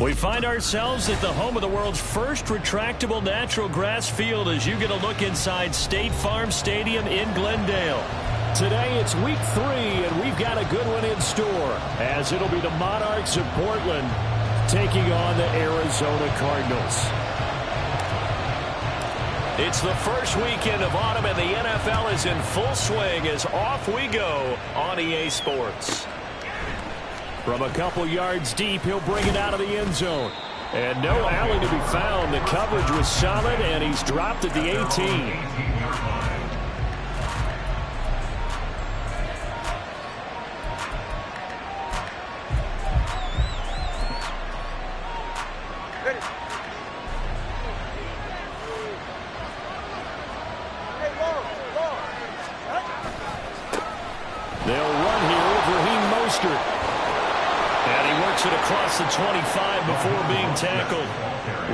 We find ourselves at the home of the world's first retractable natural grass field as you get a look inside State Farm Stadium in Glendale. Today it's week 3, and we've got a good one in store, as it'll be the Monarchs of Portland taking on the Arizona Cardinals. It's the first weekend of autumn, and the NFL is in full swing as off we go on EA Sports. From a couple yards deep, he'll bring it out of the end zone. And no alley to be found. The coverage was solid, and he's dropped at the 18. Across the 25 before being tackled.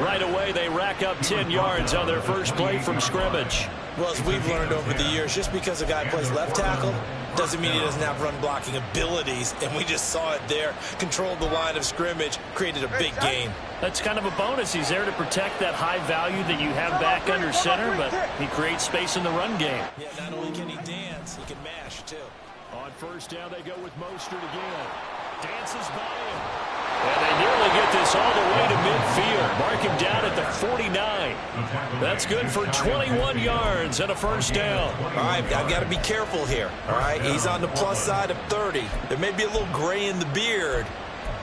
Right away, they rack up 10 yards on their first play from scrimmage. Well, as we've learned over the years, just because a guy plays left tackle doesn't mean he doesn't have run-blocking abilities, and we just saw it there. Controlled the line of scrimmage, created a big gain. That's kind of a bonus. He's there to protect that high value that you have back under center, but he creates space in the run game. Yeah, not only can he dance, he can mash, too. On first down, they go with Mostert again. Dances by him. And they nearly get this all the way to midfield. Mark him down at the 49. That's good for 21 yards and a first down. All right, I've got to be careful here. All right, he's on the plus side of 30. There may be a little gray in the beard,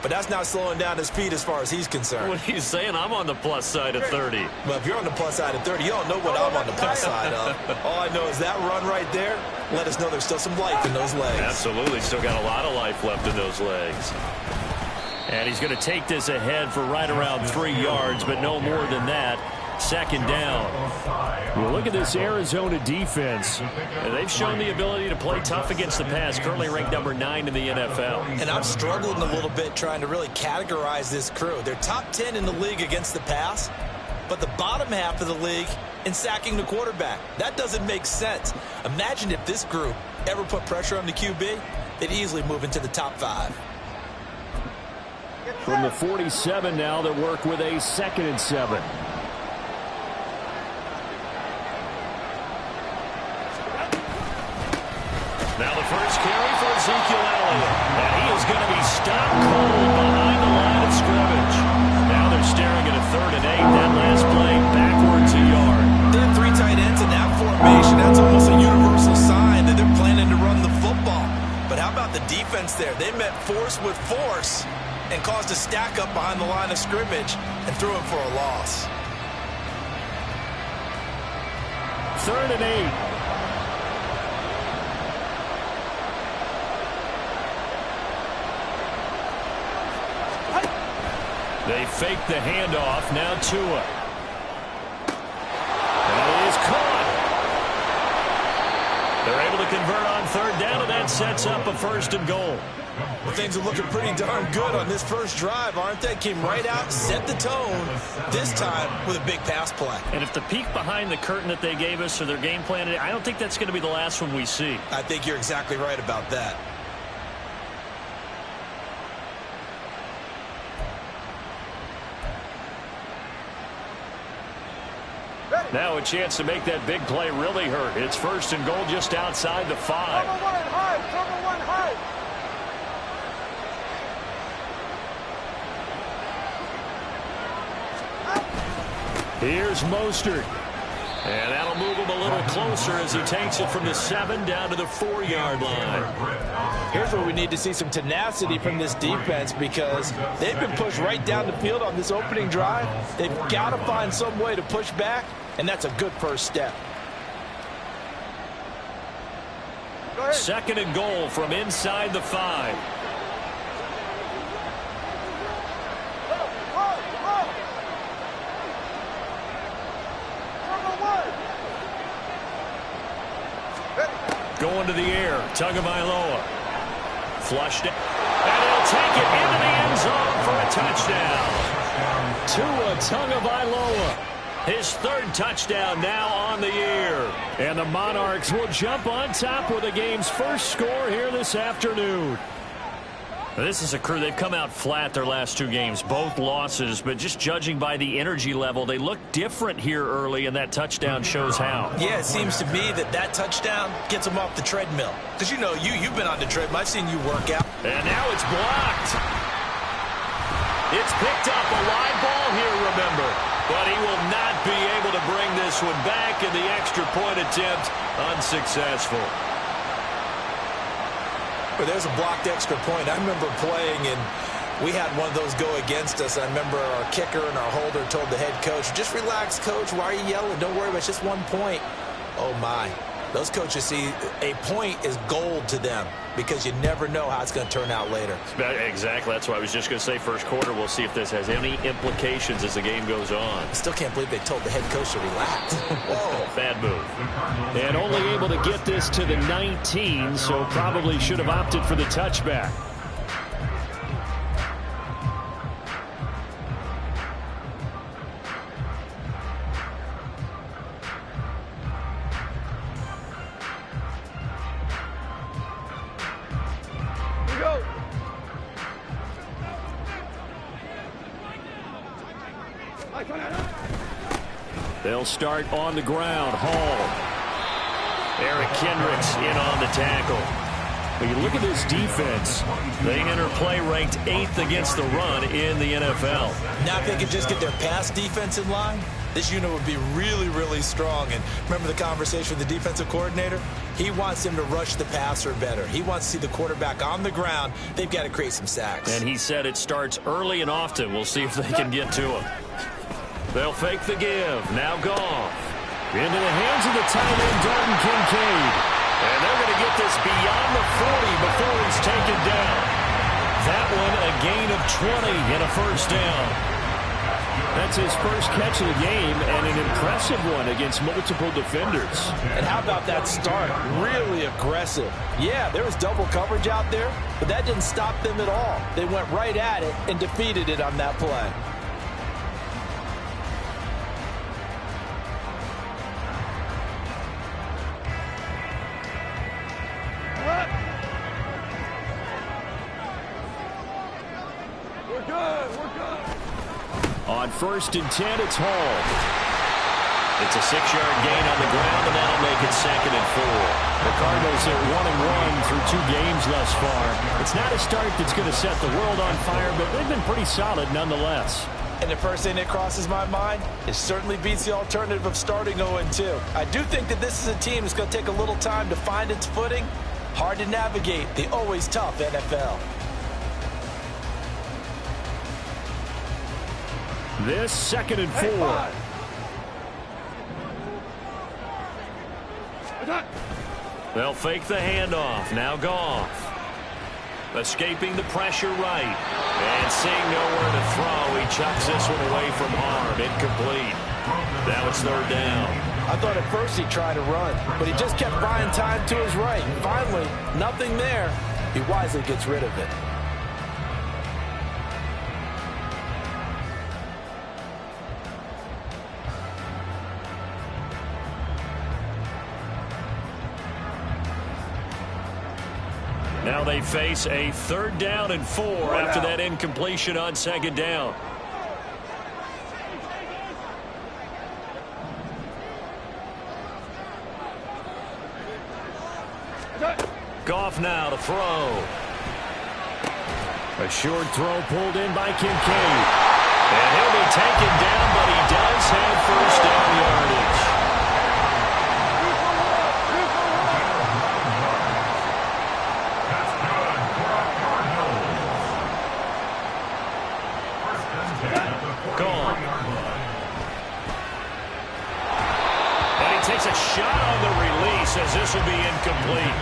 but that's not slowing down his speed as far as he's concerned. What are you saying? I'm on the plus side of 30. Well, if you're on the plus side of 30, you don't know what I'm on the plus side of. All I know is that run right there let us know there's still some life in those legs. Absolutely. Still got a lot of life left in those legs. And he's going to take this ahead for right around 3 yards, but no more than that. Second down. Well, look at this Arizona defense. They've shown the ability to play tough against the pass, currently ranked number 9 in the NFL. And I'm struggling a little bit trying to really categorize this crew. They're top 10 in the league against the pass, but the bottom half of the league in sacking the quarterback. That doesn't make sense. Imagine if this group ever put pressure on the QB, they'd easily move into the top 5. From the 47 now, they work with a 2nd and 7. Now the first carry for Ezekiel Elliott. And he is going to be stopped cold behind the line of scrimmage. Now they're staring at a 3rd and 8. That last play backwards a yard. They have 3 tight ends in that formation. That's almost a universal sign that they're planning to run the football. But how about the defense there? They met force with force and caused a stack up behind the line of scrimmage and threw him for a loss. 3rd and 8. They fake the handoff. Now Tua. And it is caught. They're able to convert on 3rd down, and that sets up a 1st and goal. Well, things are looking pretty darn good on this first drive, aren't they? Came right out, set the tone, this time with a big pass play. And if the peek behind the curtain that they gave us or their game plan, I don't think that's going to be the last one we see. I think you're exactly right about that. Now a chance to make that big play really hurt. It's 1st and goal just outside the 5. Number one high. Here's Mostert. And that'll move him a little closer as he takes it from the 7 down to the 4-yard line. Here's where we need to see some tenacity from this defense, because they've been pushed right down the field on this opening drive. They've got to find some way to push back, and that's a good first step. 2nd and goal from inside the 5. Going to the air, Tagovailoa. Flushed it, and he'll take it into the end zone for a touchdown. Tua Tagovailoa, his 3rd touchdown now on the year. And the Monarchs will jump on top with the game's first score here this afternoon. This is a crew. They've come out flat their last two games, both losses, but just judging by the energy level, they look different here early, and that touchdown shows how. Yeah, it seems to me that touchdown gets them off the treadmill. Because, you know, you've been on the treadmill. I've seen you work out. And now it's blocked. It's picked up, a live ball here, remember. But he will not be able to bring this one back, and the extra point attempt unsuccessful. But there's a blocked extra point. I remember playing, and we had one of those go against us. I remember our kicker and our holder told the head coach, just relax, coach. Why are you yelling? Don't worry about it. It's just 1 point. Oh, my. Those coaches see a point is gold to them because you never know how it's going to turn out later. Exactly. That's what I was just going to say. First quarter, we'll see if this has any implications as the game goes on. I still can't believe they told the head coach to relax. Whoa. Bad move. And only able to get this to the 19, so probably should have opted for the touchback. They'll start on the ground. Hall. Eric Kendricks in on the tackle. When you look at this defense, they enter play ranked 8th against the run in the NFL. Now if they could just get their pass defense in line, this unit would be really, really strong. And remember the conversation with the defensive coordinator? He wants them to rush the passer better. He wants to see the quarterback on the ground. They've got to create some sacks. And he said it starts early and often. We'll see if they can get to him. They'll fake the give. Now Goff. Into the hands of the tight end, Dalton Kincaid. And they're going to get this beyond the 40 before he's taken down. That one a gain of 20 and a first down. That's his first catch of the game and an impressive one against multiple defenders. And how about that start? Really aggressive. Yeah, there was double coverage out there, but that didn't stop them at all. They went right at it and defeated it on that play. On 1st and 10, it's Hall. It's a 6-yard gain on the ground, and that'll make it 2nd and 4. The Cardinals are 1-1 through 2 games thus far. It's not a start that's going to set the world on fire, but they've been pretty solid nonetheless. And the first thing that crosses my mind, it certainly beats the alternative of starting 0-2. I do think that this is a team that's going to take a little time to find its footing. Hard to navigate the always tough NFL. This 2nd and 4. They'll fake the handoff. Now Goff. Escaping the pressure right. And seeing nowhere to throw, he chucks this one away from harm. Incomplete. Now it's 3rd down. I thought at first he'd try to run, but he just kept buying time to his right. And finally, nothing there. He wisely gets rid of it. Now they face a 3rd down and 4 after that incompletion on 2nd down. Goff now to throw. A short throw pulled in by Kincaid. And he'll be taken down, but he does have 1st down yardage. Takes a shot on the release as this will be incomplete.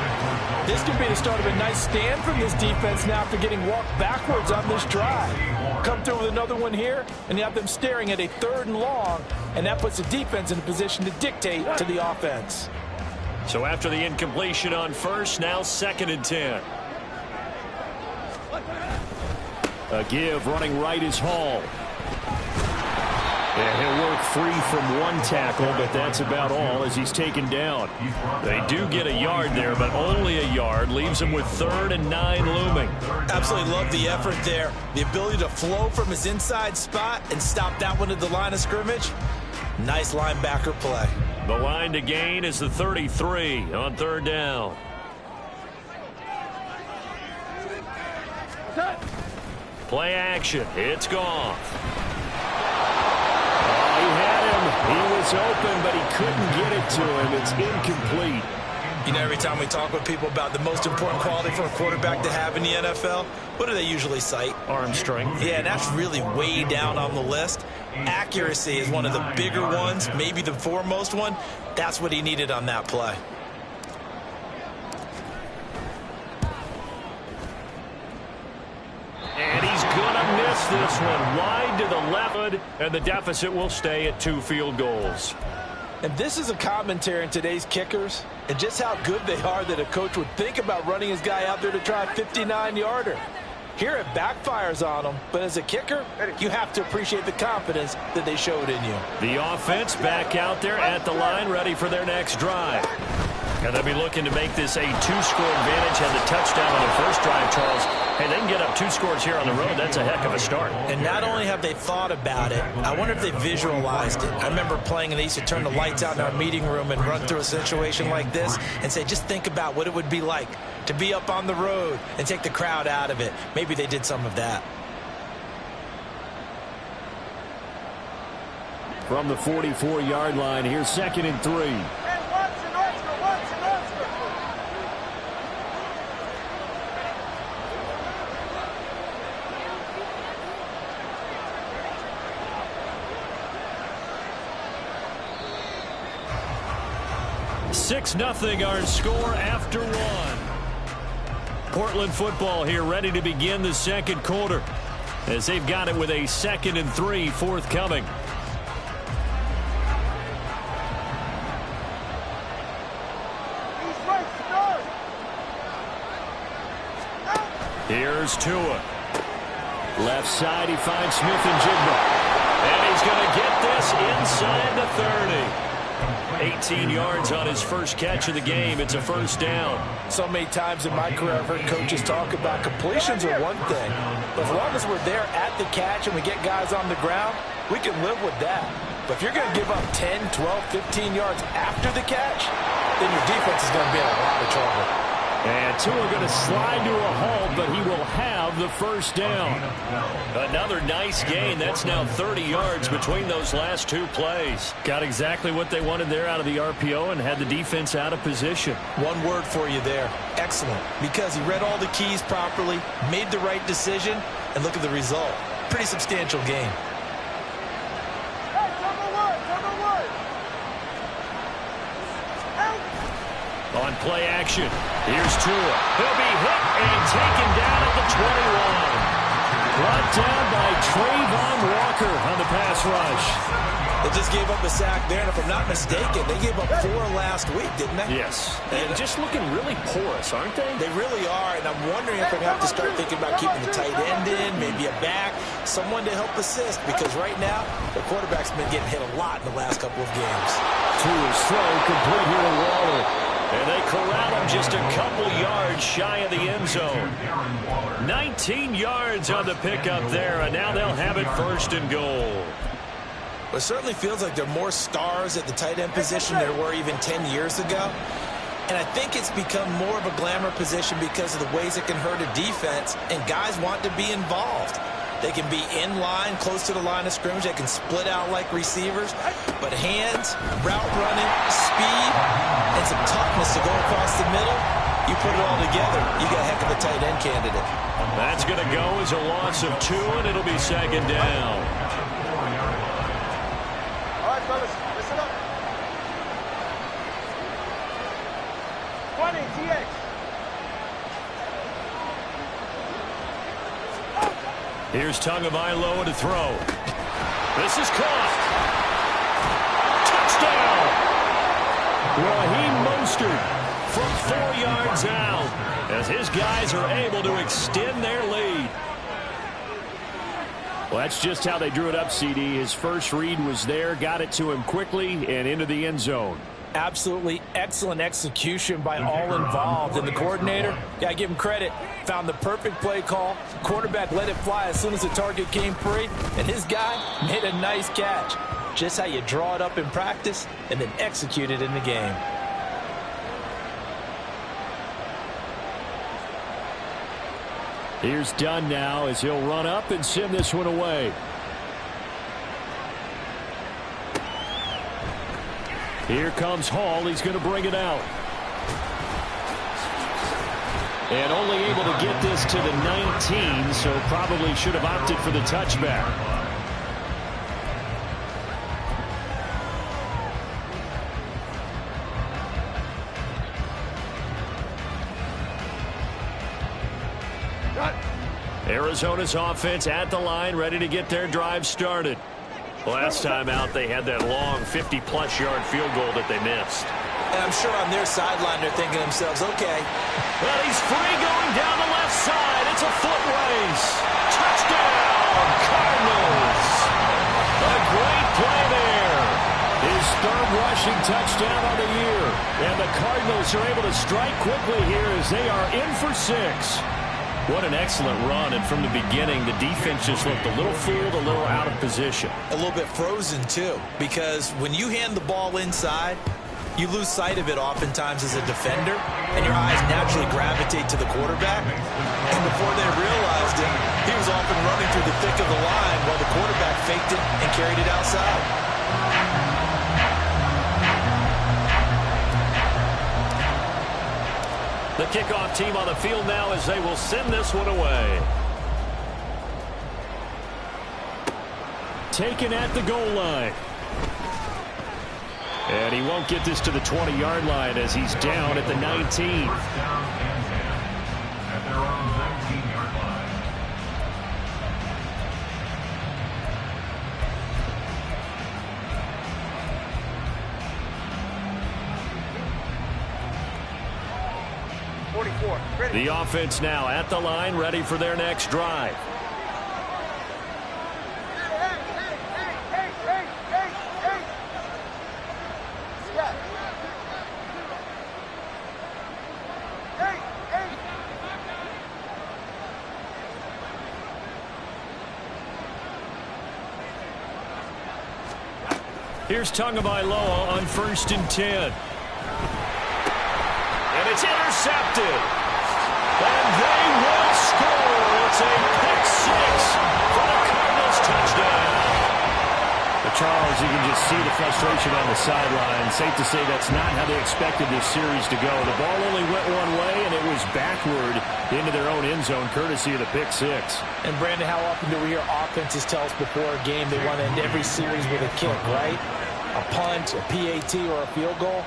This could be the start of a nice stand from this defense now after getting walked backwards on this drive. Come through with another one here, and you have them staring at a 3rd and long, and that puts the defense in a position to dictate to the offense. So after the incompletion on 1st, now 2nd and 10. A give running right is Hall. Yeah, he'll work free from one tackle, but that's about all as he's taken down. They do get a yard there, but only a yard. Leaves him with 3rd and 9 looming. Absolutely love the effort there. The ability to flow from his inside spot and stop that one at the line of scrimmage. Nice linebacker play. The line to gain is the 33 on 3rd down. Play action. It's gone. He had him. He was open, but he couldn't get it to him. It's incomplete. You know, every time we talk with people about the most important quality for a quarterback to have in the NFL, what do they usually cite? Arm strength. Yeah, and that's really way down on the list. Accuracy is one of the bigger ones, maybe the foremost one. That's what he needed on that play. And he's going to miss this one. Wide to the left, and the deficit will stay at 2 field goals. And this is a commentary in today's kickers and just how good they are that a coach would think about running his guy out there to try a 59-yarder. Here it backfires on them, but as a kicker, you have to appreciate the confidence that they showed in you. The offense back out there at the line, ready for their next drive. And they'll be looking to make this a 2-score advantage. Had the touchdown on the first drive, Charles. Hey, they can get up 2 scores here on the road. That's a heck of a start. And not only have they thought about it, I wonder if they visualized it. I remember playing, and they used to turn the lights out in our meeting room and run through a situation like this and say, just think about what it would be like to be up on the road and take the crowd out of it. Maybe they did some of that. From the 44-yard line, here's 2nd and 3. Six 0 our score after 1. Portland football here ready to begin the second quarter as they've got it with a 2nd and 3 forthcoming. Here's Tua. Left side, he finds Smith and Jigba. And he's going to get this inside the 30. 18 yards on his first catch of the game. It's a 1st down. So many times in my career, I've heard coaches talk about completions are one thing. But as long as we're there at the catch and we get guys on the ground, we can live with that. But if you're going to give up 10, 12, 15 yards after the catch, then your defense is going to be in a lot of trouble. And Tua going to slide to a halt, but he will have the 1st down. Another nice gain. That's now 30 yards between those last 2 plays. Got exactly what they wanted there out of the RPO and had the defense out of position. One word for you there. Excellent. Because he read all the keys properly, made the right decision, and look at the result. Pretty substantial gain. On play action, here's Tua. He'll be hit and taken down at the 21. Brought down by Trayvon Walker on the pass rush. They just gave up a sack there, and if I'm not mistaken, they gave up 4 last week, didn't they? Yes. And just looking really porous, aren't they? They really are, and I'm wondering if they're going to have to start thinking about keeping the tight end in, maybe a back, someone to help assist, because right now, the quarterback's been getting hit a lot in the last couple of games. Tua's throw complete here to Waller. And they corral him just a couple yards shy of the end zone. 19 yards on the pickup there, and now they'll have it 1st and goal. It certainly feels like there are more stars at the tight end position than there were even 10 years ago. And I think it's become more of a glamour position because of the ways it can hurt a defense, and guys want to be involved. They can be in line, close to the line of scrimmage. They can split out like receivers. But hands, route running, speed, and some toughness to go across the middle, you put it all together, you got a heck of a tight end candidate. That's going to go as a loss of 2, and it'll be 2nd down. All right, fellas, listen up. 20, TX. Here's Tagovailoa to throw. This is caught. Touchdown! Raheem Mostert from 4 yards out as his guys are able to extend their lead. Well, that's just how they drew it up, CD. His first read was there, got it to him quickly, and into the end zone. Absolutely excellent execution by all involved. And the coordinator, got to give him credit, found the perfect play call. Quarterback let it fly as soon as the target came free, and his guy made a nice catch. Just how you draw it up in practice and then execute it in the game. Here's Dunn now as he'll run up and send this one away. Here comes Hall. He's going to bring it out. And only able to get this to the 19, so probably should have opted for the touchback. Arizona's offense at the line, ready to get their drive started. Last time out, they had that long 50-plus yard field goal that they missed. And I'm sure on their sideline, they're thinking to themselves, okay. Well, he's free going down the left side. It's a foot race. Touchdown, Cardinals. A great play there. His third rushing touchdown on the year. And the Cardinals are able to strike quickly here as they are in for 6. What an excellent run, and from the beginning, the defense just looked a little fooled, a little out of position. A little bit frozen, too, because when you hand the ball inside, you lose sight of it oftentimes as a defender, and your eyes naturally gravitate to the quarterback. And before they realized it, he was off and running through the thick of the line while the quarterback faked it and carried it outside. The kickoff team on the field now as they will send this one away. Taken at the goal line. And he won't get this to the 20-yard line as he's down at the 19. At their own 19-yard line. The offense now at the line, ready for their next drive. Here's Tagovailoa on 1st and 10. And it's intercepted. And they will score. It's a pick 6 for the Cardinals touchdown. But Charles, you can just see the frustration on the sideline. Safe to say that's not how they expected this series to go. The ball only went one way, and it was backward into their own end zone, courtesy of the pick 6. And, Brandon, how often do we hear offenses tell us before a game they want to end every series with a kick, right? A punt, a PAT, or a field goal.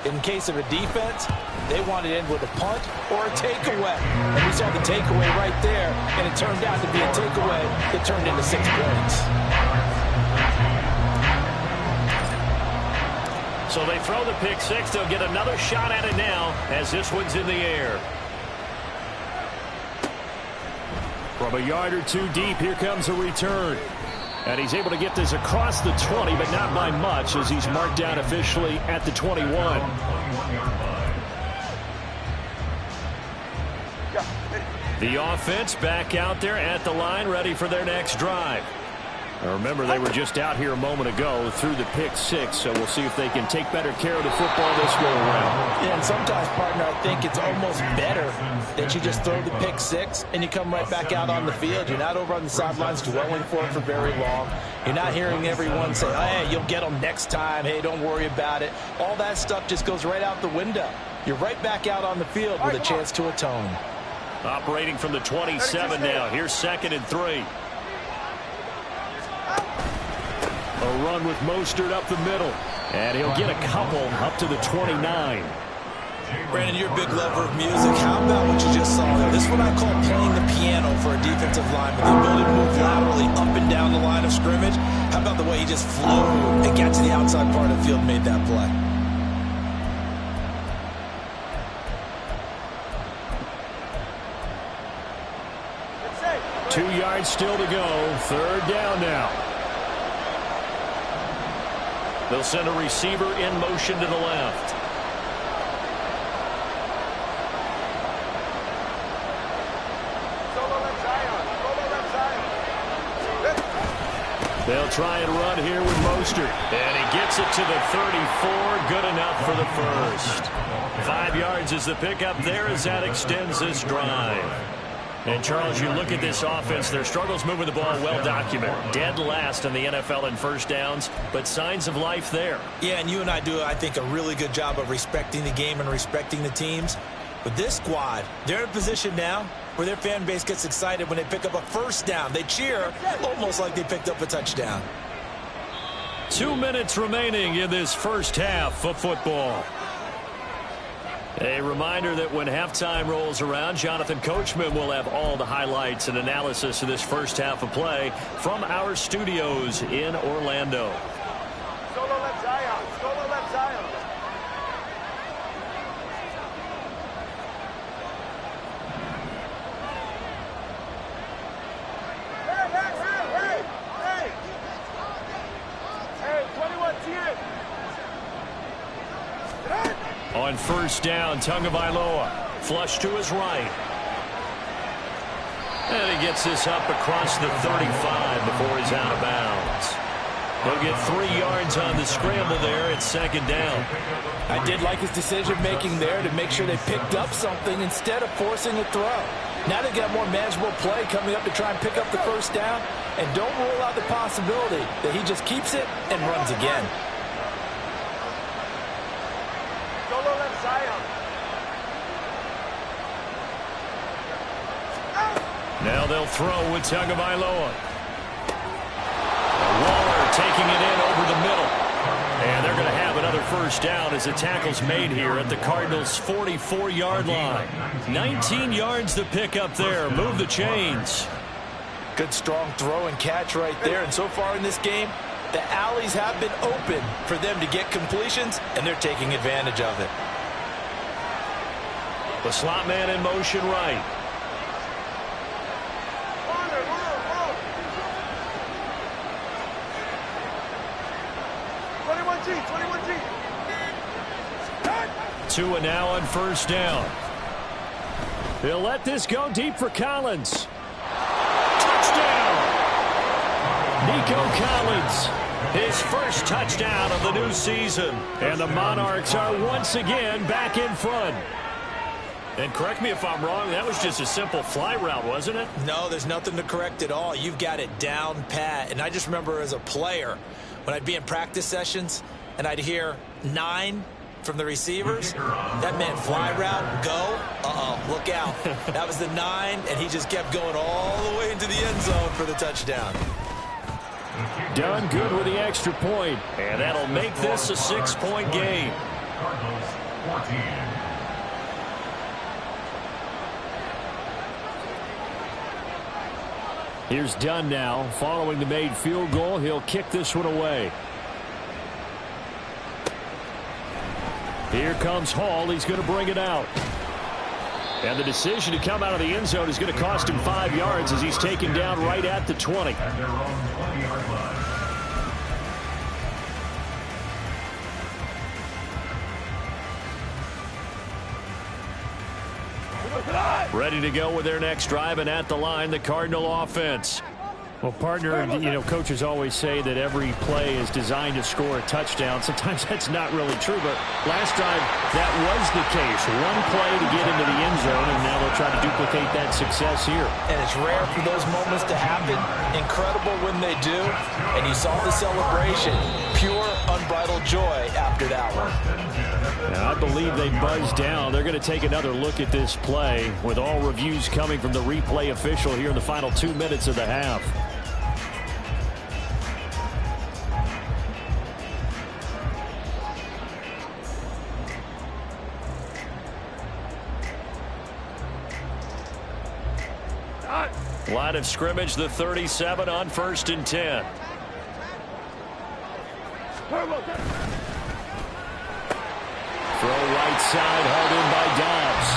In case of a defense, they want to end with a punt or a takeaway. And we saw the takeaway right there, and it turned out to be a takeaway that turned into 6 points. So they throw the pick 6. They'll get another shot at it now as this one's in the air. From a yard or two deep, here comes a return. And he's able to get this across the 20, but not by much as he's marked down officially at the 21. The offense back out there at the line, ready for their next drive. Now remember, they were just out here a moment ago through the pick 6, so we'll see if they can take better care of the football this go around. Yeah, and sometimes, partner, I think it's almost better that you just throw the pick 6 and you come right back out on the field. You're not over on the sidelines dwelling for it for very long. You're not hearing everyone say, oh, hey, you'll get them next time. Hey, don't worry about it. All that stuff just goes right out the window. You're right back out on the field with a chance to atone. Operating from the 27 now. Here's 2nd and 3. A run with Mostert up the middle. And he'll get a couple up to the 29. Brandon, you're a big lover of music. How about what you just saw there? This is what I call playing the piano for a defensive lineman. The ability to move laterally up and down the line of scrimmage. How about the way he just flew and got to the outside part of the field and made that play? Good set. 2 yards still to go. 3rd down now. They'll send a receiver in motion to the left. They'll try and run here with Mostert. And he gets it to the 34. Good enough for the first. 5 yards is the pickup there as that extends this drive. And, Charles, you look at this offense, their struggles moving the ball well documented. Dead last in the NFL in first downs, but signs of life there. Yeah, and you and I do, I think, a really good job of respecting the game and respecting the teams. But this squad, they're in a position now where their fan base gets excited when they pick up a first down. They cheer almost like they picked up a touchdown. 2 minutes remaining in this first half of football. A reminder that when halftime rolls around, Jonathan Coachman will have all the highlights and analysis of this first half of play from our studios in Orlando. Solo left Zion. Solo left Zion. Hey, 21 TN. On first down, Tagovailoa. Flush to his right. And he gets this up across the 35 before he's out of bounds. He'll get 3 yards on the scramble there. It's 2nd down. I did like his decision-making there to make sure they picked up something instead of forcing a throw. Now they got more manageable play coming up to try and pick up the first down. And don't rule out the possibility that he just keeps it and runs again. Solo left Zion. Now they'll throw with Tagovailoa. Waller taking it in over the middle. And they're going to have another first down as the tackle's made here at the Cardinals' 44-yard line. 19 yards to pick up there. Move the chains. Good strong throw and catch right there. And so far in this game, the alleys have been open for them to get completions, and they're taking advantage of it. The slot man in motion right. 21G. 2 and now on first down. They'll let this go deep for Collins. Touchdown! Nico Collins, his first touchdown of the new season. And the Monarchs are once again back in front. And correct me if I'm wrong, that was just a simple fly route, wasn't it? No, there's nothing to correct at all. You've got it down pat. And I just remember as a player, when I'd be in practice sessions and I'd hear 9 from the receivers, that meant fly route, go, look out. That was the 9, and he just kept going all the way into the end zone for the touchdown. Done good with the extra point, and that'll make this a 6-point game. Cardinals 14. Here's Dunn now. Following the made field goal, he'll kick this one away. Here comes Hall. He's going to bring it out. And the decision to come out of the end zone is going to cost him 5 yards as he's taken down right at the 20. At their own 20-yard line. Ready to go with their next drive, and at the line, the Cardinal offense. Well, partner, coaches always say that every play is designed to score a touchdown. Sometimes that's not really true, but last drive, that was the case. One play to get into the end zone, and now they'll try to duplicate that success here. And it's rare for those moments to happen. Incredible when they do. And you saw the celebration. Pure, unbridled joy after that one. And I believe they buzzed down. They're going to take another look at this play with all reviews coming from the replay official here in the final 2 minutes of the half. Line of scrimmage, the 37 on 1st and 10. Throw right side, held in by Dobbs.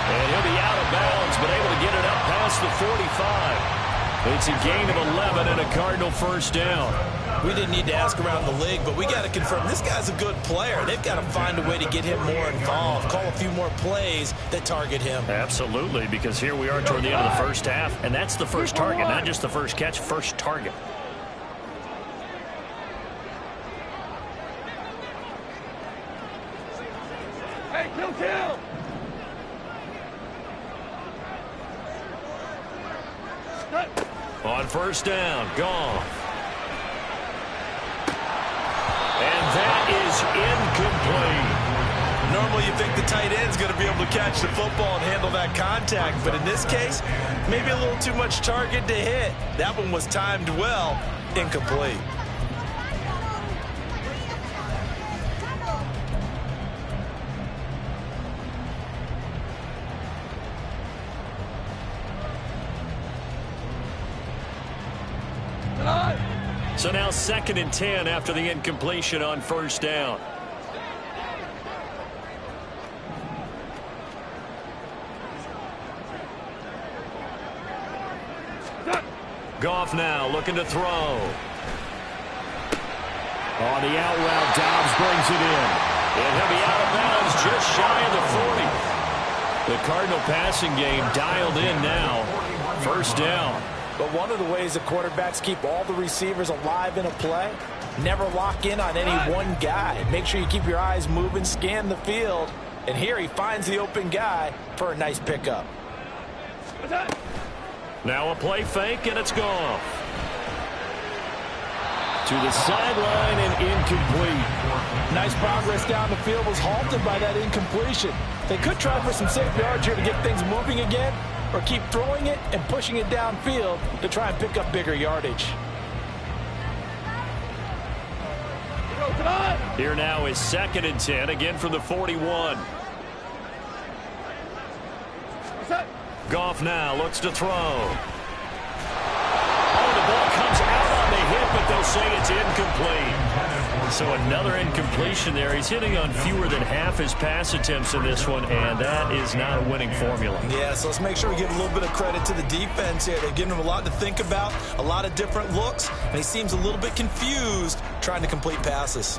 And he'll be out of bounds, but able to get it up past across the 45. It's a gain of 11 and a Cardinal first down. We didn't need to ask around the league, but we got to confirm this guy's a good player. They've got to find a way to get him more involved, call a few more plays that target him. Absolutely, because here we are toward the end of the first half, and that's the first target, not just the first catch, first target. Hey, kill! On first down, Goff. And that is incomplete. Normally you think the tight end's going to be able to catch the football and handle that contact, but in this case, maybe a little too much target to hit. That one was timed well, incomplete. So now 2nd and 10 after the incompletion on first down. Goff now looking to throw. On the out route, Dobbs brings it in. And he'll be out of bounds just shy of the 40. The Cardinal passing game dialed in now. First down. But one of the ways the quarterbacks keep all the receivers alive in a play, never lock in on any one guy. Make sure you keep your eyes moving, scan the field. And here he finds the open guy for a nice pickup. Now a play fake, and it's gone. To the sideline and incomplete. Nice progress down the field was halted by that incompletion. They could try for some safe yards here to get things moving again, or keep throwing it and pushing it downfield to try and pick up bigger yardage. Here now is 2nd and 10, again from the 41. Goff now looks to throw. Oh, the ball comes out on the hit, but they'll say it's incomplete. So another incompletion there. He's hitting on fewer than half his pass attempts in this one, and that is not a winning formula. Yeah, so let's make sure we give a little bit of credit to the defense here. They've given him a lot to think about, a lot of different looks, and he seems a little bit confused trying to complete passes.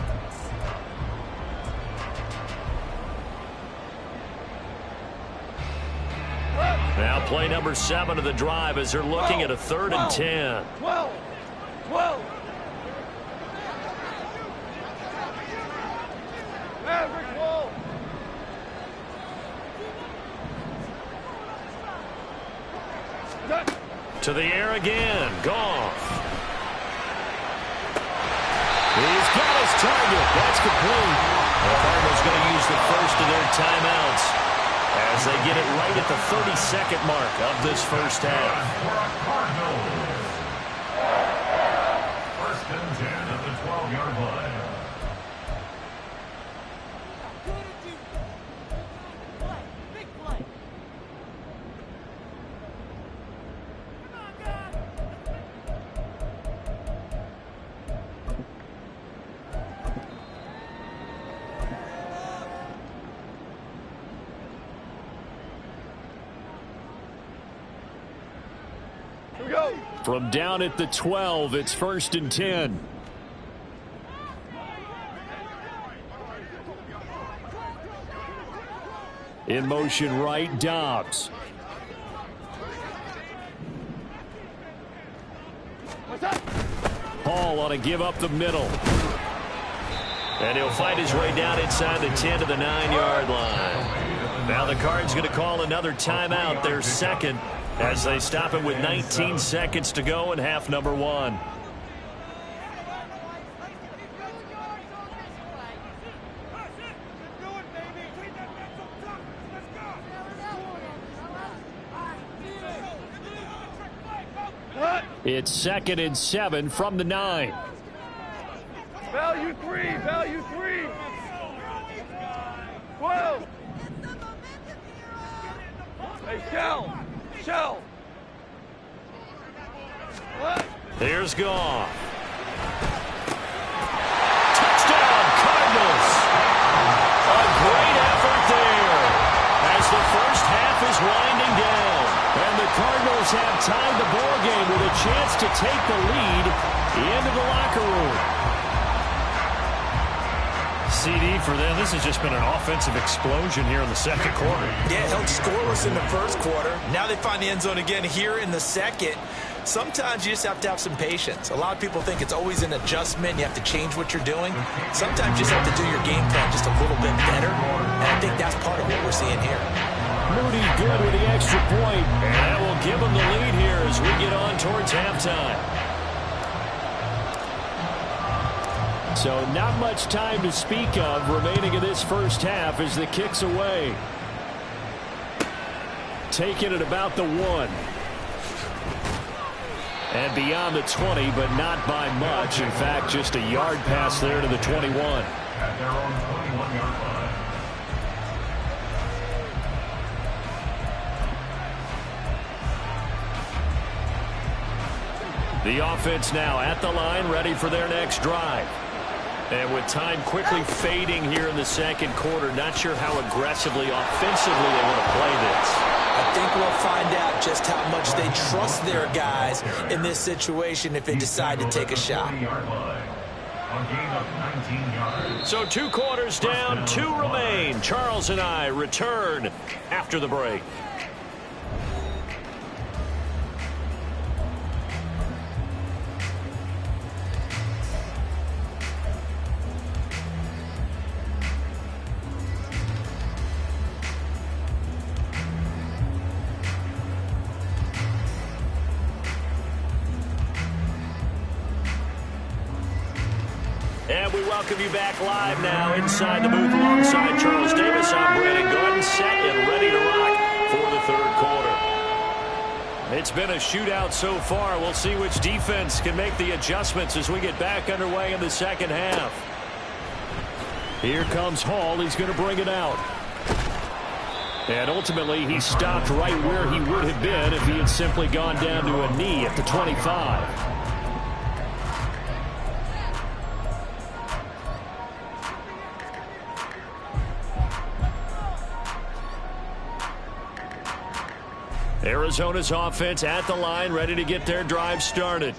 Now play number 7 of the drive as they're looking at a 3rd and 10. 12. Maverick wall. To the air again. Goff. He's got his target. That's complete. The Cardinals going to use the first of their timeouts as they get it right at the 30-second mark of this first half. First and 10 at the 12-yard line. From down at the 12, it's 1st and 10. In motion right, Dobbs. Hall on a give up the middle. And he'll fight his way down inside the 10 to the 9-yard line. Now the Cards going to call another timeout, their second, as they stop it with 19 seconds to go in half number 1. It's 2nd and 7 from the 9. Value 3. 12. Hey, Shell. Here's Goff. Touchdown, Cardinals. A great effort there as the first half is winding down. And the Cardinals have tied the ball game with a chance to take the lead into the locker room. CD for them. This has just been an offensive explosion here in the second quarter. Yeah, held scoreless in the first quarter. Now they find the end zone again here in the second. Sometimes you just have to have some patience. A lot of people think it's always an adjustment. You have to change what you're doing. Sometimes you just have to do your game plan just a little bit better. And I think that's part of what we're seeing here. Moody good with the extra point. And that will give them the lead here as we get on towards halftime. So not much time to speak of remaining in this first half as the kick's away. Taken at about the 1. And beyond the 20, but not by much. In fact, just a yard pass there to the 21. At their own 21-yard line. The offense now at the line, ready for their next drive. And with time quickly fading here in the second quarter, not sure how aggressively, offensively they want to play this. I think we'll find out just how much they trust their guys in this situation if they decide to take a shot. So 2 quarters down, 2 remain. Charles and I return after the break. And we welcome you back live now inside the booth alongside Charles Davis. I'm Brandon Gordon, set and ready to rock for the third quarter. It's been a shootout so far. We'll see which defense can make the adjustments as we get back underway in the second half. Here comes Hall. He's going to bring it out. And ultimately, he stopped right where he would have been if he had simply gone down to a knee at the 25. Arizona's offense at the line, ready to get their drive started.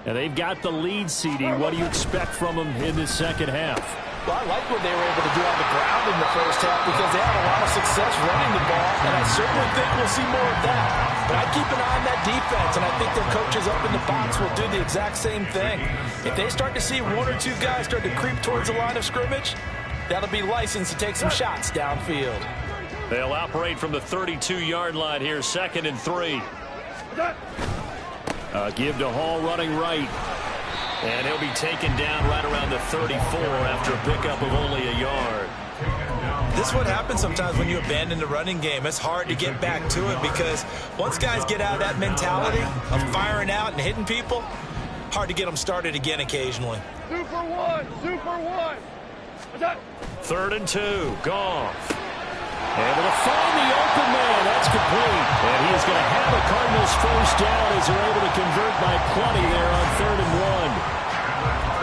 And they've got the lead, CD. What do you expect from them in this second half? Well, I like what they were able to do on the ground in the first half because they had a lot of success running the ball, and I certainly think we'll see more of that. But I keep an eye on that defense, and I think their coaches up in the box will do the exact same thing. If they start to see 1 or 2 guys start to creep towards the line of scrimmage, that'll be licensed to take some shots downfield. They'll operate from the 32-yard line here, 2nd and 3. Give to Hall running right. And he'll be taken down right around the 34 after a pickup of only a yard. This is what happens sometimes when you abandon the running game. It's hard to get back to it because once guys get out of that mentality of firing out and hitting people, hard to get them started again occasionally. Super 1, Super 1. 3rd and 2, Goff. Able to find the open man. That's complete. And he is going to have the Cardinals first down as they're able to convert by plenty there on 3rd and 1.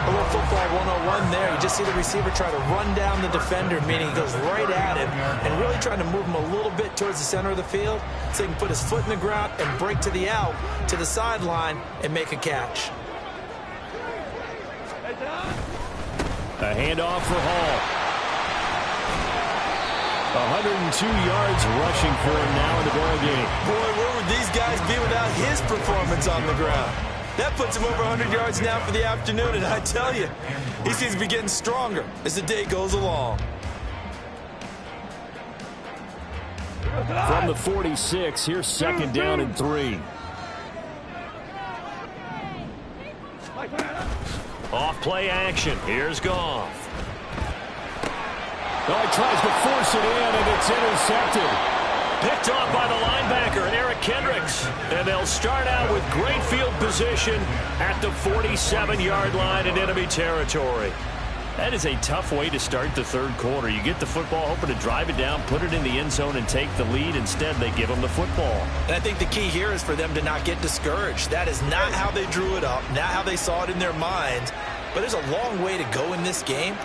A little football 101 there. You just see the receiver try to run down the defender, meaning he goes right at him and really trying to move him a little bit towards the center of the field so he can put his foot in the ground and break to the out, to the sideline, and make a catch. A handoff for Hall. 102 yards rushing for him now in the ball game. Boy, where would these guys be without his performance on the ground? That puts him over 100 yards now for the afternoon, and I tell you, he seems to be getting stronger as the day goes along. From the 46, here's 2nd down and 3. Off play action. Here's Goff. Oh, he tries to force it in, and it's intercepted. Picked off by the linebacker, Eric Kendricks. And they'll start out with great field position at the 47-yard line in enemy territory. That is a tough way to start the third quarter. You get the football, hoping to drive it down, put it in the end zone, and take the lead. Instead, they give them the football. And I think the key here is for them to not get discouraged. That is not how they drew it up, not how they saw it in their minds. But there's a long way to go in this game.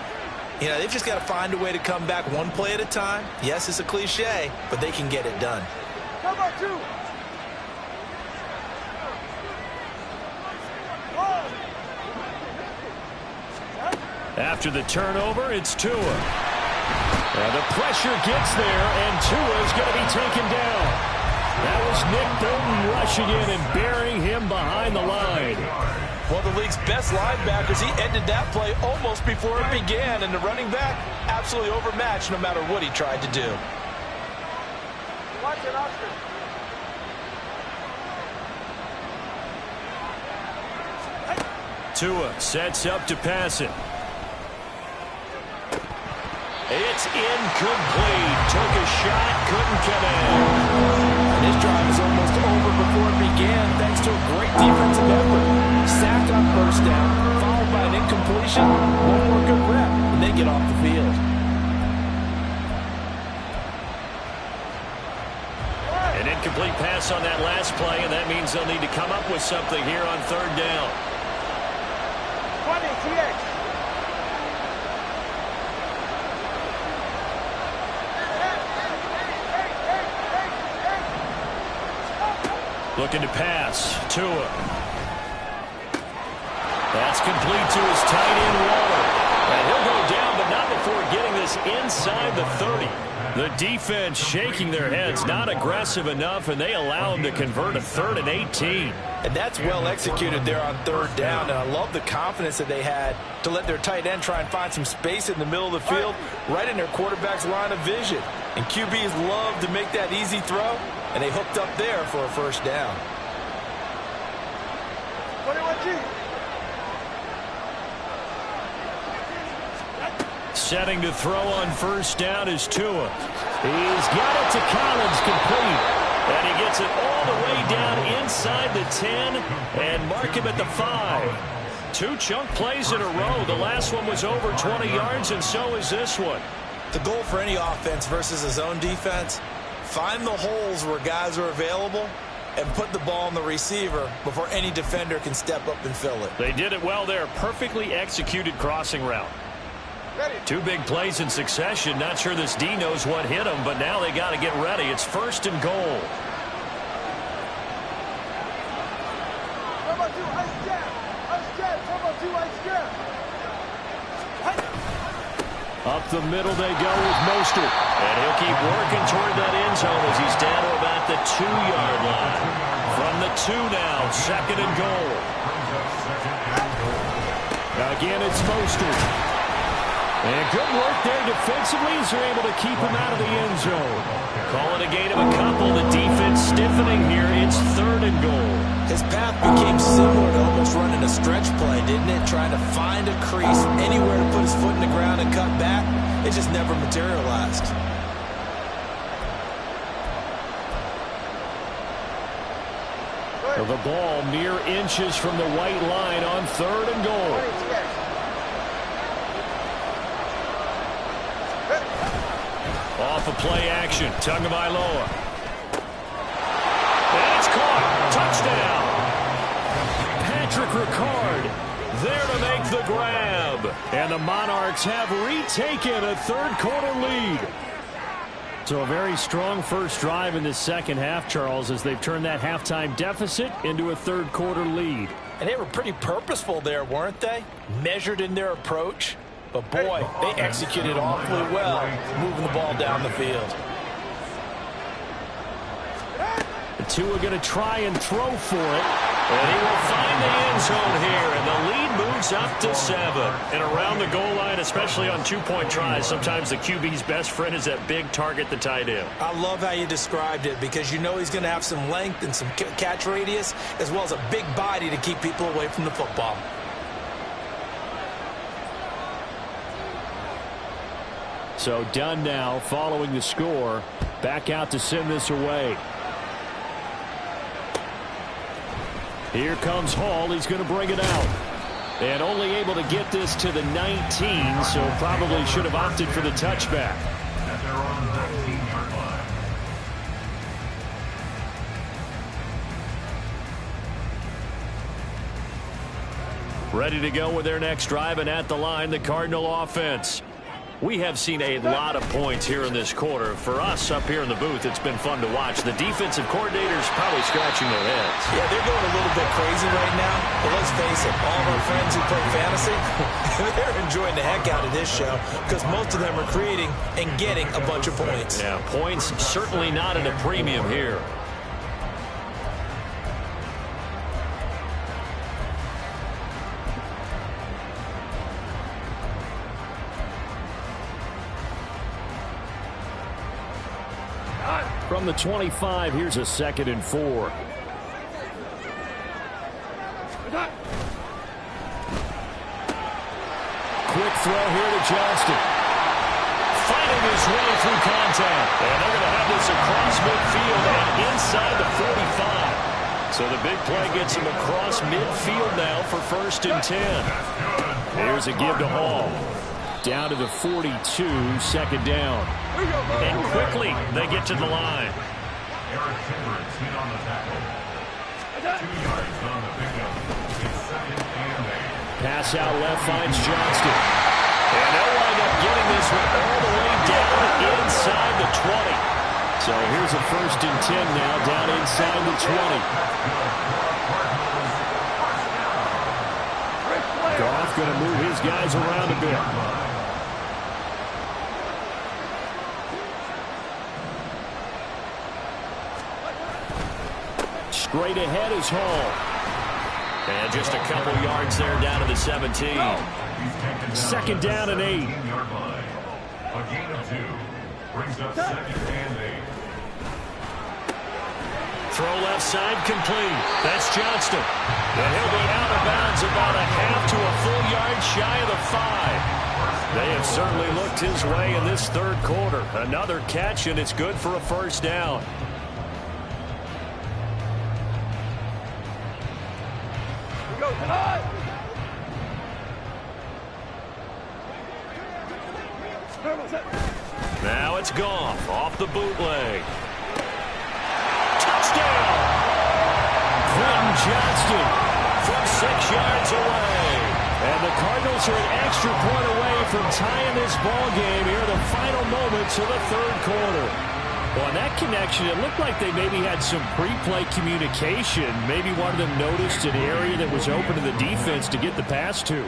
You know, they've just got to find a way to come back one play at a time. Yes, it's a cliche, but they can get it done. How about 2? After the turnover, it's Tua. And the pressure gets there, and Tua's going to be taken down. That was Nick Bolton rushing in and burying him behind the line. One of the league's best linebackers, he ended that play almost before it began, and the running back absolutely overmatched no matter what he tried to do. Watch it, Oscar. Tua sets up to pass it. It's incomplete. Took a shot, couldn't connect. And this drive is almost over before it began thanks to a great defensive effort. Sacked on first down, followed by an incompletion. One more good rep, and they get off the field. An incomplete pass on that last play, and that means they'll need to come up with something here on third down. 20, TX. Looking to pass. Tua. That's complete to his tight end, Waller. And he'll go down, but not before getting this inside the 30. The defense shaking their heads, not aggressive enough, and they allow him to convert a 3rd and 18. And that's well executed there on third down, and I love the confidence that they had to let their tight end try and find some space in the middle of the field, right in their quarterback's line of vision. And QBs love to make that easy throw, and they hooked up there for a first down. 21G. Setting to throw on first down is Tua. He's got it to Collins, complete. And he gets it all the way down inside the 10 and mark him at the 5. 2 chunk plays in a row. The last one was over 20 yards, and so is this one. The goal for any offense versus his own defense, find the holes where guys are available and put the ball on the receiver before any defender can step up and fill it. They did it well there. Perfectly executed crossing route. 2 big plays in succession. Not sure this D knows what hit him, but now they got to get ready. It's 1st and goal. Up the middle they go with Mostert. And he'll keep working toward that end zone as he's down to about the 2-yard line. From the 2 now, 2nd and goal. Again, it's Mostert. And good work there defensively as they're able to keep him out of the end zone. Call it a gain of a couple. The defense stiffening here. It's 3rd and goal. His path became similar to almost running a stretch play, didn't it? Trying to find a crease, anywhere to put his foot in the ground and cut back. It just never materialized. The ball mere inches from the white line on 3rd and goal. Off of play action. Tagovailoa. And it's caught. Touchdown. Patrick Ricard there to make the grab. And the Monarchs have retaken a 3rd quarter lead. So a very strong first drive in the second half, Charles, as they've turned that halftime deficit into a 3rd quarter lead. And they were pretty purposeful there, weren't they? Measured in their approach. But, boy, they executed awfully well, moving the ball down the field. The Tua going to try and throw for it. And he will find the end zone here. And the lead moves up to 7. And around the goal line, especially on 2-point tries, sometimes the QB's best friend is that big target, the tight end. I love how you described it because you know he's going to have some length and some catch radius as well as a big body to keep people away from the football. So done now following the score. Back out to send this away. Here comes Hall. He's going to bring it out. And only able to get this to the 19, so probably should have opted for the touchback. At their own 19-yard line. Ready to go with their next drive, and at the line, the Cardinal offense. We have seen a lot of points here in this quarter. For us up here in the booth, it's been fun to watch. The defensive coordinators probably scratching their heads. Yeah, they're going a little bit crazy right now. But let's face it, all of our friends who play fantasy, they're enjoying the heck out of this show because most of them are creating and getting a bunch of points. Yeah, points certainly not at a premium here. From the 25, here's a 2nd and 4. Quick throw here to Johnston. Fighting his way through contact. And they're going to have this across midfield and inside the 45. So the big play gets him across midfield now for 1st and 10. Here's a give to Hall. Down to the 42, 2nd down. And quickly, they get to the line. Eric Timbers hit on the tackle. 2 yards on the pickup. It's 2nd and 8. Pass out left finds Johnston. And they'll wind up getting this one all the way down inside the 20. So here's a 1st and 10 now down inside the 20. Goff going to move his guys around a bit. Straight ahead is Hall. And just a couple yards there down to the 17. 2nd down and 8. A gain of 2 brings up 2nd and 8. Throw left side complete. That's Johnston. And he'll be out of bounds about a half to a full yard shy of the 5. They have certainly looked his way in this 3rd quarter. Another catch, and it's good for a 1st down. Now it's Goff off the bootleg. Touchdown! Quentin Johnston from 6 yards away. And the Cardinals are an extra point away from tying this ball game here in the final moments of the 3rd quarter. Well, in that connection, it looked like they maybe had some pre-play communication. Maybe one of them noticed an area that was open to the defense to get the pass to.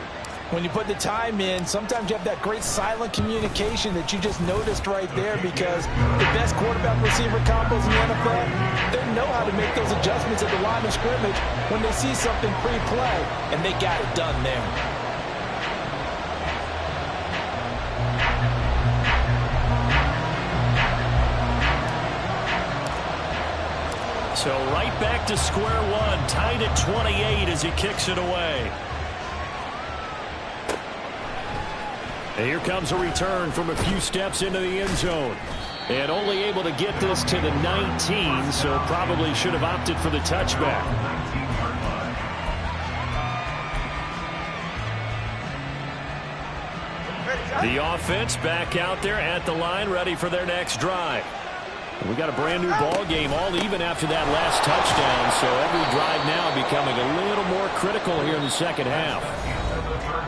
When you put the time in, sometimes you have that great silent communication that you just noticed right there because the best quarterback-receiver combos in the NFL, they know how to make those adjustments at the line of scrimmage when they see something pre-play, and they got it done there. So right back to square one, tied at 28 as he kicks it away. And here comes a return from a few steps into the end zone. And only able to get this to the 19, so probably should have opted for the touchback. The offense back out there at the line, ready for their next drive. We got a brand new ball game, all even after that last touchdown, so every drive now becoming a little more critical here in the 2nd half.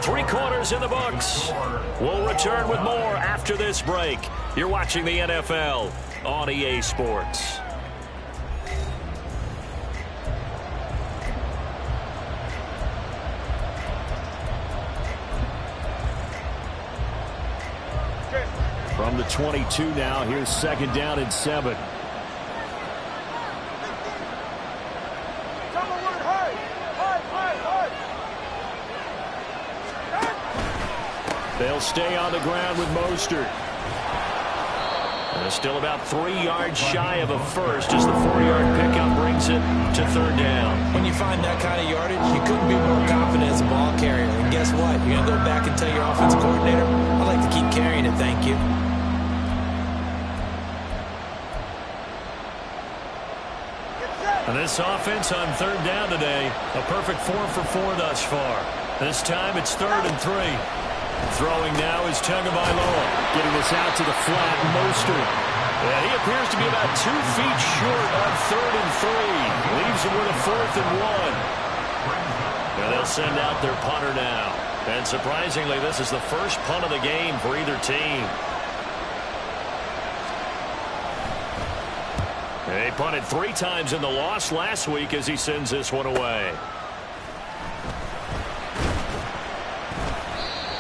3 quarters in the books. We'll return with more after this break. You're watching the NFL on EA Sports. From the 22 now, here's 2nd down and 7. They'll stay on the ground with Mostert. And it's still about 3 yards shy of a first as the 4-yard pickup brings it to 3rd down. When you find that kind of yardage, you couldn't be more confident as a ball carrier. And guess what? You're going to go back and tell your offensive coordinator, I'd like to keep carrying it, thank you. And this offense on 3rd down today, a perfect 4 for 4 thus far. This time it's 3rd and 3. Throwing now is Tagovailoa. Getting this out to the flat, Mostert. And he appears to be about 2 feet short on 3rd and 3. Leaves him with a 4th and 1. And they'll send out their punter now. And surprisingly, this is the first punt of the game for either team. He punted 3 times in the loss last week as he sends this one away.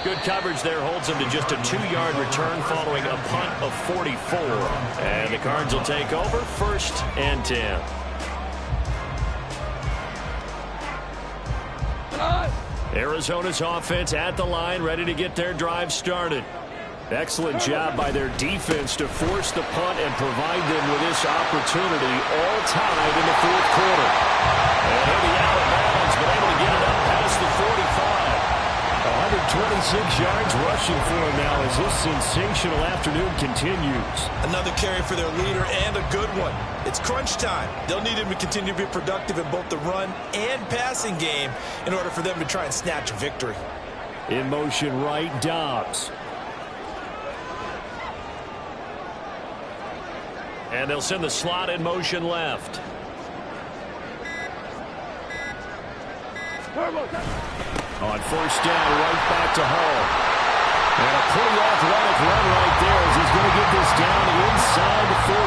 Good coverage there holds him to just a 2-yard return following a punt of 44. And the Cards will take over 1st and 10. Arizona's offense at the line, ready to get their drive started. Excellent job by their defense to force the punt and provide them with this opportunity, all tied in the 4th quarter. And he'll be out of bounds, but able to get it up past the 45. 126 yards rushing for him now as this sensational afternoon continues. Another carry for their leader and a good one. It's crunch time. They'll need him to continue to be productive in both the run and passing game in order for them to try and snatch a victory. In motion right, Dobbs. And they'll send the slot in motion left. On 1st down, right back to Hall. And a pretty athletic run right there as he's going to get this down inside the 40.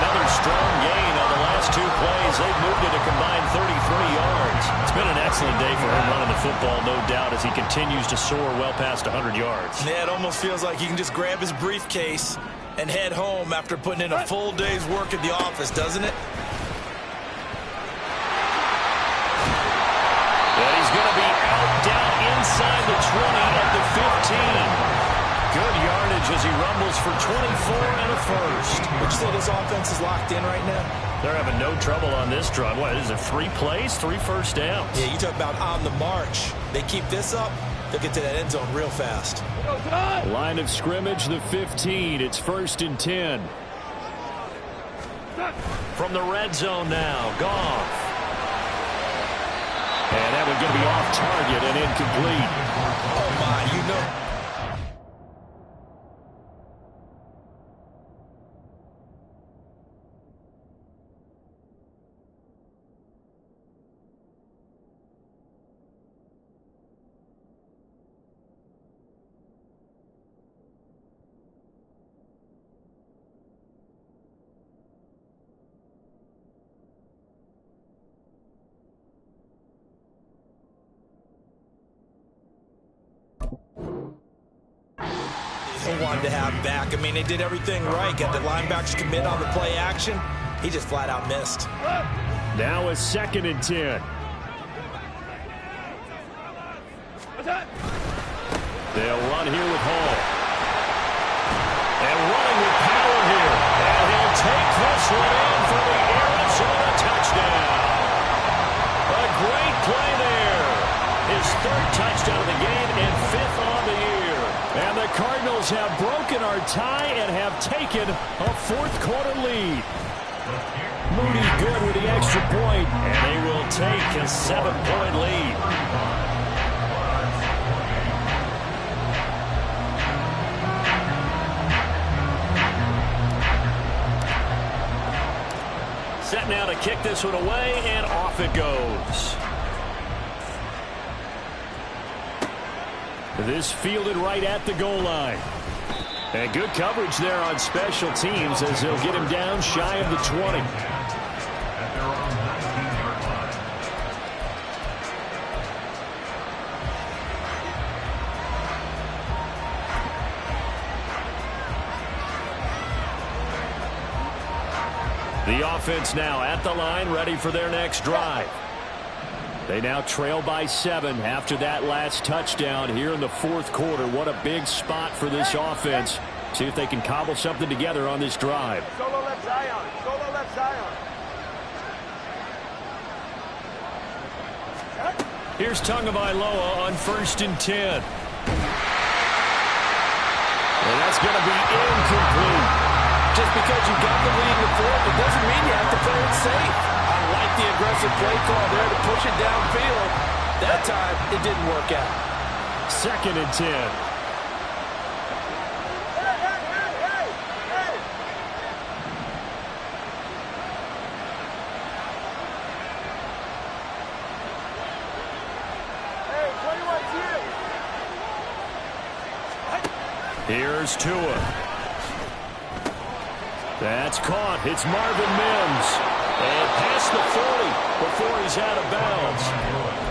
Another strong gain on the last 2 plays. They've moved it a combined 33 yards. It's been an excellent day for him running the football, no doubt, as he continues to soar well past 100 yards. Yeah, it almost feels like he can just grab his briefcase and head home after putting in a full day's work at the office, doesn't it? But he's going to be out down inside the 20 at the 15. Good yardage as he rumbles for 24 and a first. Would you say this offense is locked in right now? They're having no trouble on this drive. What is it, 3 plays, 3 first downs? Yeah, you talk about on the march. They keep this up, they'll get to that end zone real fast. Line of scrimmage, the 15. It's 1st and 10. From the red zone now, Goff. And that one going to be off target and incomplete. Oh, my, you know. Wanted to have back. I mean, they did everything right. Got the linebackers commit on the play action. He just flat out missed. Now a 2nd and 10. They'll run here with Hall. And running with power here. And he'll take this one in for the Arizona touchdown. A great play there. His 3rd touchdown of the game and 5th on the year. And the Cardinals have broken our tie and have taken a 4th quarter lead. Moody good with the extra point, and they will take a 7-point lead. Set now to kick this one away, and off it goes. This fielded right at the goal line. And good coverage there on special teams as they'll get him down shy of the 20. At their own 19-yard line. The offense now at the line, ready for their next drive. They now trail by 7 after that last touchdown here in the 4th quarter. What a big spot for this offense. See if they can cobble something together on this drive. Solo left Zion. Solo left Zion. Here's Tagovailoa on 1st and 10. And that's going to be incomplete. Just because you got the lead in the 4th, it doesn't mean you have to play it safe. I like the aggressive play call there to push it downfield. That time, it didn't work out. 2nd and 10. Hey, 21's here. Here's Tua. That's caught. It's Marvin Mims. And past the 40 before he's out of bounds.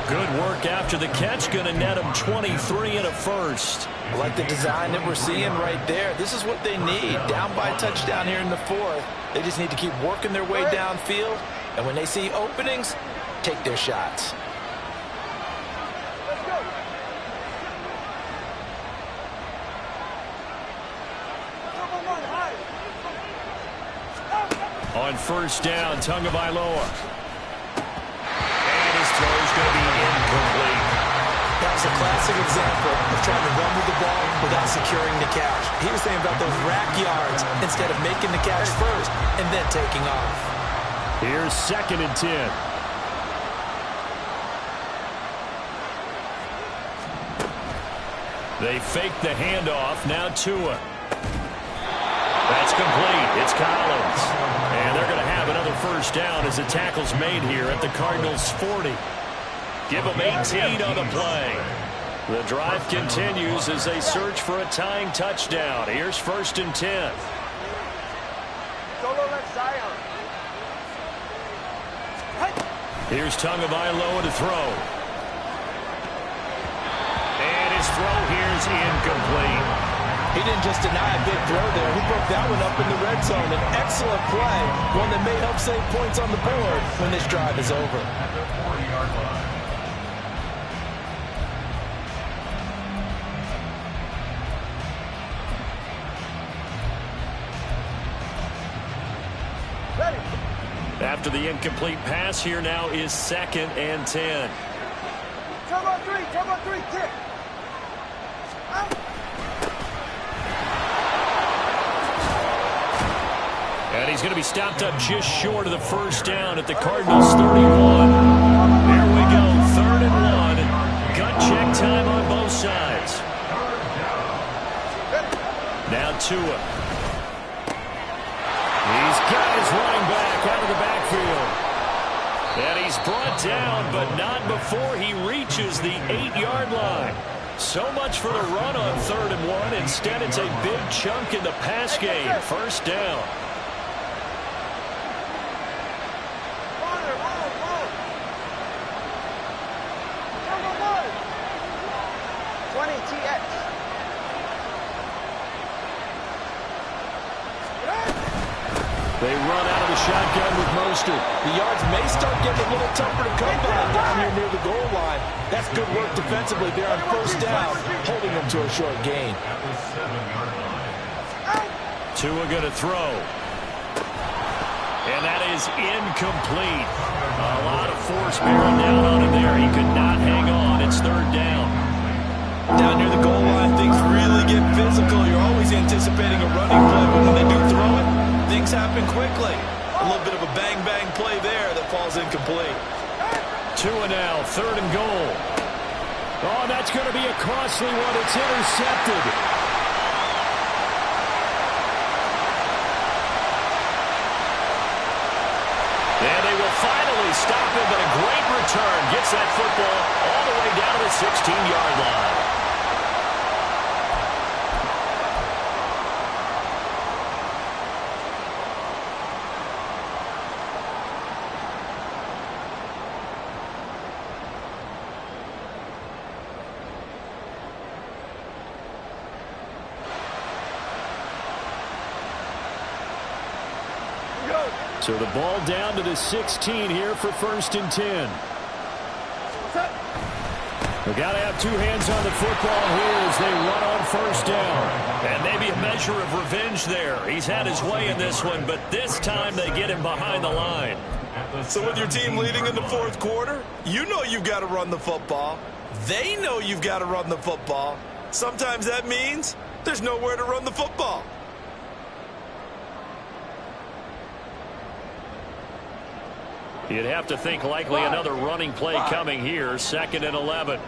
Good work after the catch. Going to net him 23 and a first. I like the design that we're seeing right there. This is what they need. Down by a touchdown here in the fourth. They just need to keep working their way downfield. And when they see openings, take their shots. On first down, Tagovailoa. And his throw is going to be incomplete. That was a classic example of trying to run with the ball without securing the catch. He was thinking about those rack yards instead of making the catch first and then taking off. Here's 2nd and 10. They fake the handoff. Now Tua. That's complete. It's Collins. And they're going to have another first down as the tackle's made here at the Cardinals' 40. Give them 18 on the play. The drive continues as they search for a tying touchdown. Here's 1st and 10. Solo left Zion. Here's Tagovailoa to throw. And his throw here is incomplete. He didn't just deny a big throw there. He broke that one up in the red zone. An excellent play, one that may help save points on the board when this drive is over. At the 40-yard line. After the incomplete pass, here now is 2nd and 10. Turbo 3, 10. And he's going to be stopped up just short of the first down at the Cardinals' 31. There we go, 3rd and 1. Gut check time on both sides. Now Tua. He's got his running back out of the backfield. And he's brought down, but not before he reaches the 8-yard line. So much for the run on 3rd and 1. Instead, it's a big chunk in the pass game. First down. They run out of the shotgun with Mostert. The yards may start getting a little tougher to come by down here near the goal line. That's good work defensively there on first down, holding them to a short gain. At the 7-yard line. Tua going to throw. And that is incomplete. A lot of force bearing down on him there. He could not hang on. It's 3rd down. Down near the goal line, things really get physical. You're always anticipating a running play, but when they do throw it, things happen quickly. A little bit of a bang-bang play there that falls incomplete. Tua now, 3rd and goal. Oh, that's going to be a costly one. It's intercepted. And they will finally stop him, but a great return gets that football all the way down to the 16-yard line. So the ball down to the 16 here for 1st and 10. We've got to have two hands on the football here as they run on first down. And maybe a measure of revenge there. He's had his way in this one, but this time they get him behind the line. So with your team leading in the 4th quarter, you know you've got to run the football. They know you've got to run the football. Sometimes that means there's nowhere to run the football. You'd have to think likely another running play coming here. 2nd and 11.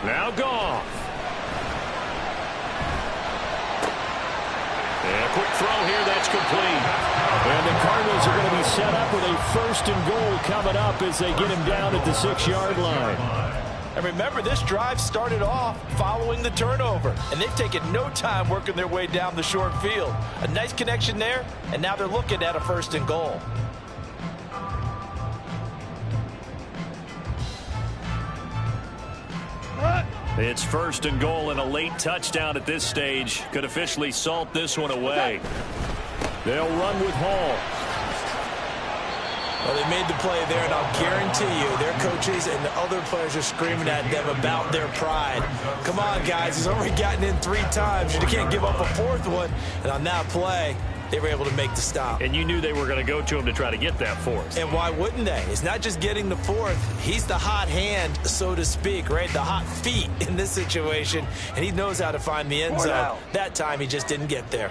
Now Goff. And a quick throw here, that's complete. And the Cardinals are going to be set up with a 1st and goal coming up as they get him down at the 6-yard line. And remember, this drive started off following the turnover, and they've taken no time working their way down the short field. A nice connection there, and now they're looking at a 1st and goal. It's 1st and goal and a late touchdown at this stage. Could officially salt this one away. They'll run with Hall. Well, they made the play there, and I'll guarantee you their coaches and the other players are screaming at them about their pride. Come on, guys. He's already gotten in 3 times. You can't give up a 4th one. And on that play, they were able to make the stop. And you knew they were going to go to him to try to get that 4th. And why wouldn't they? It's not just getting the 4th. He's the hot hand, so to speak, right? The hot feet in this situation. And he knows how to find the end zone. That time, he just didn't get there.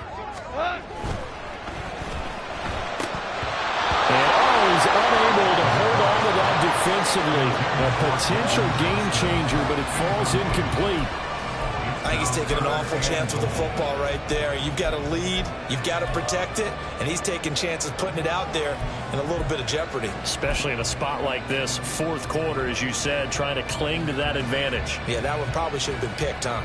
He's unable to hold on to that defensively. A potential game changer, but it falls incomplete. I think he's taking an awful chance with the football right there. You've got to lead, you've got to protect it, and he's taking chances putting it out there in a little bit of jeopardy. Especially in a spot like this, 4th quarter, as you said, trying to cling to that advantage. Yeah, that one probably should have been picked, huh?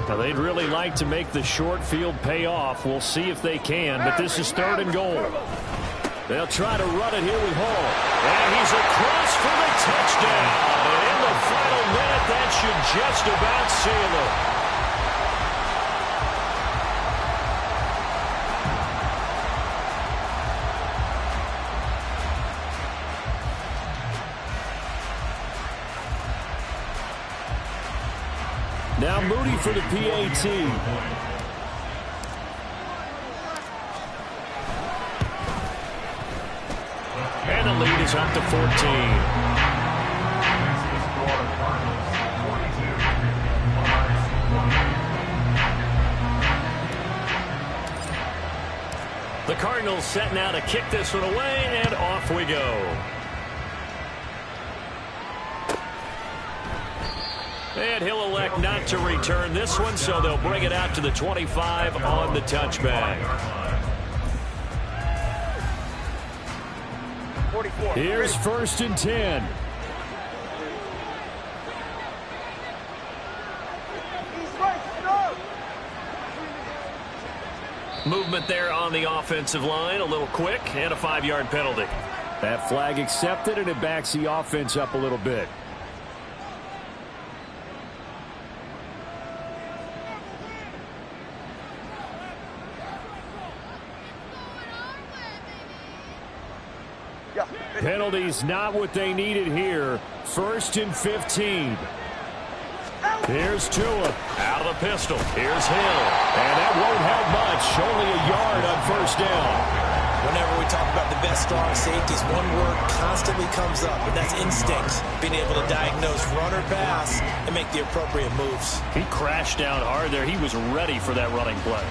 Now, they'd really like to make the short field pay off. We'll see if they can, but this is 3rd and goal. They'll try to run it here with Hall. And he's across for the touchdown. And in the final minute, that should just about seal it. Now Moody for the PAT. And the lead is up to 14. The Cardinals set now to kick this one away, and off we go. And he'll elect not to return this one, so they'll bring it out to the 25 on the touchback. 44. Here's 1st and 10. He's right. Go. Movement there on the offensive line, a little quick, and a 5-yard penalty. That flag accepted, and it backs the offense up a little bit. Penalties not what they needed here. 1st and 15. Here's Tua. Out of the pistol. Here's Hill. And that won't help much. Only a yard on 1st down. Whenever we talk about the best strong safeties, one word constantly comes up, and that's instincts. Being able to diagnose run or pass and make the appropriate moves. He crashed down hard there. He was ready for that running play.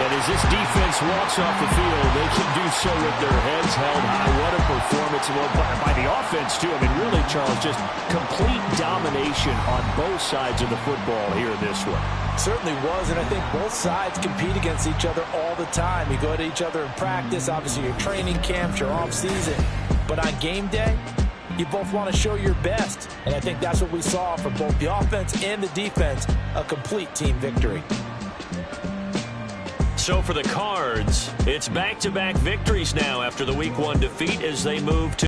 And as this defense walks off the field, they can do so with their heads held high. What a performance by the offense, too. I mean, really, Charles, just complete domination on both sides of the football here in this one. Certainly was, and I think both sides compete against each other all the time. You go to each other in practice, obviously your training camps, your off-season. But on game day, you both want to show your best. And I think that's what we saw from both the offense and the defense, a complete team victory. So for the Cards, it's back-to-back victories now after the Week 1 defeat as they move to